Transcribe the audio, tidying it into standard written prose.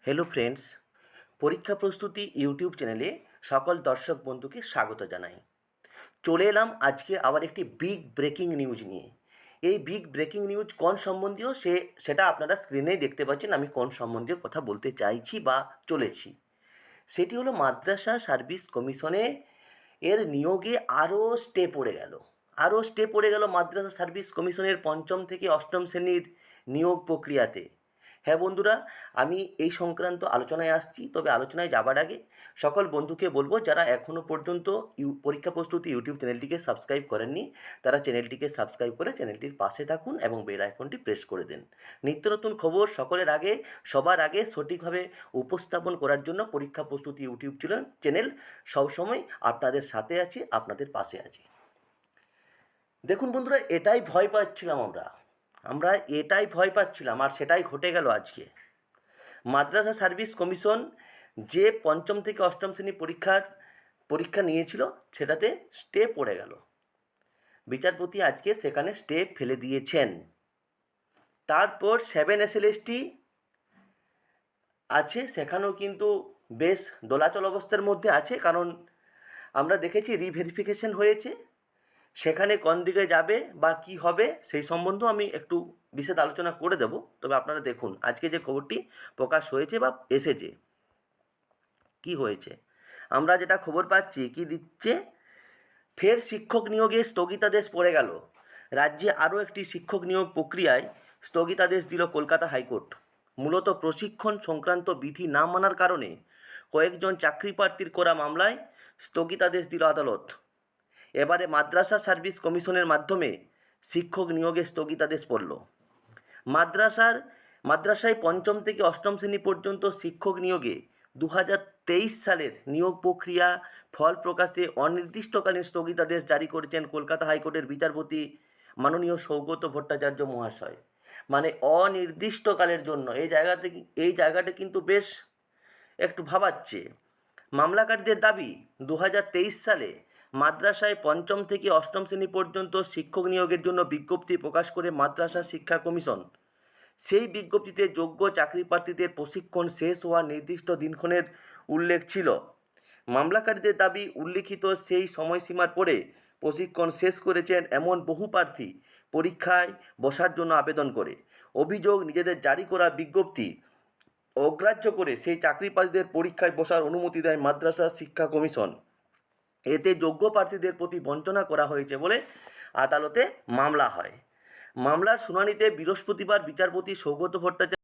Hello friends, পরীক্ষা প্রস্তুতি YouTube চ্যানেলে সকল দর্শক বন্ধুকে স্বাগত জানাই। চলে এলাম আজকে আবার একটি বিগ ব্রেকিং নিউজ নিয়ে। এই বিগ ব্রেকিং নিউজ কোন সম্বন্ধীয় সেটা আপনারা স্ক্রিনেই দেখতে পাচ্ছেন। আমি কোন সম্বন্ধীয় কথা বলতে চাইছি বা চলেছি, সেটি হলো মাদ্রাসা সার্ভিস কমিশনে এর নিয়োগে আরও স্টে পড়ে গেল মাদ্রাসা সার্ভিস কমিশনের পঞ্চম থেকে অষ্টম শ্রেণীর নিয়োগ প্রক্রিয়াতে। হ্যাঁ বন্ধুরা, আমি এই সংক্রান্ত আলোচনায় আসছি। তবে আলোচনায় যাবার আগে সকল বন্ধুকে বলবো, যারা এখনও পর্যন্ত পরীক্ষা প্রস্তুতি ইউটিউব চ্যানেলটিকে সাবস্ক্রাইব করেননি, তারা চ্যানেলটিকে সাবস্ক্রাইব করে চ্যানেলটির পাশে থাকুন এবং বেল আইকনটি প্রেস করে দেন। নিত্য নতুন খবর সবার আগে সঠিকভাবে উপস্থাপন করার জন্য পরীক্ষা প্রস্তুতি ইউটিউব চ্যানেল সবসময় আপনাদের সাথে আছে, আপনাদের পাশে আছে। দেখুন বন্ধুরা, আমরা এটাই ভয় পাচ্ছিলাম আর সেটাই ঘটে গেল আজকে। মাদ্রাসা সার্ভিস কমিশন যে পঞ্চম থেকে অষ্টম শ্রেণী পরীক্ষা নিয়েছিল, সেটাতে স্টে পড়ে গেল। বিচারপতি আজকে সেখানে স্টে ফেলে দিয়েছেন। তারপর 7 SLST আছে, সেখানেও কিন্তু বেশ দোলাচল অবস্থার মধ্যে আছে। কারণ আমরা দেখেছি রিভেরিফিকেশন হয়েছে, সেখানে কোন দিকে যাবে বা কি হবে সেই সম্বন্ধেও আমি একটু বিশদ আলোচনা করে দেব। তবে আপনারা দেখুন আজকে যে খবরটি প্রকাশ হয়েছে বা এসেছে, কি হয়েছে। আমরা যেটা খবর পাচ্ছি, কি দিচ্ছে, ফের শিক্ষক নিয়োগে স্থগিতাদেশ পড়ে গেল। রাজ্যে আরও একটি শিক্ষক নিয়োগ প্রক্রিয়ায় স্থগিতাদেশ দিল কলকাতা হাইকোর্ট। মূলত প্রশিক্ষণ সংক্রান্ত বিধি না মানার কারণে কয়েকজন চাকরি প্রার্থীর করা মামলায় স্থগিতাদেশ দিল আদালত। এবারে মাদ্রাসা সার্ভিস কমিশনের মাধ্যমে শিক্ষক নিয়োগে স্থগিতাদেশ পড়ল। মাদ্রাসায় পঞ্চম থেকে অষ্টম শ্রেণী পর্যন্ত শিক্ষক নিয়োগে 2023 সালের নিয়োগ প্রক্রিয়া ফল প্রকাশে অনির্দিষ্টকালীন স্থগিতাদেশ জারি করেছেন কলকাতা হাইকোর্টের বিচারপতি মাননীয় সৌগত ভট্টাচার্য মহাশয়। মানে অনির্দিষ্টকালের জন্য এই জায়গাটা কিন্তু বেশ একটু ভাবাচ্ছে। মামলাকারীদের দাবি, 2023 সালে মাদ্রাসায় পঞ্চম থেকে অষ্টম শ্রেণী পর্যন্ত শিক্ষক নিয়োগের জন্য বিজ্ঞপ্তি প্রকাশ করে মাদ্রাসা শিক্ষা কমিশন। সেই বিজ্ঞপ্তিতে যোগ্য চাকরি প্রার্থীদের প্রশিক্ষণ শেষ হওয়ার নির্দিষ্ট দিনক্ষণের উল্লেখ ছিল। মামলাকারীদের দাবি, উল্লিখিত সেই সময়সীমার পরে প্রশিক্ষণ শেষ করেছেন এমন বহু প্রার্থী পরীক্ষায় বসার জন্য আবেদন করে। অভিযোগ, নিজেদের জারি করা বিজ্ঞপ্তি অগ্রাহ্য করে সেই চাকরি প্রার্থীদের পরীক্ষায় বসার অনুমতি দেয় মাদ্রাসা শিক্ষা কমিশন। এতে যোগ্য প্রার্থীদের প্রতি বঞ্চনা করা হয়েছে বলে আদালতে মামলা হয়। মামলার শুনানিতে বৃহস্পতিবার বিচারপতি সৌগত ভট্টাচার্য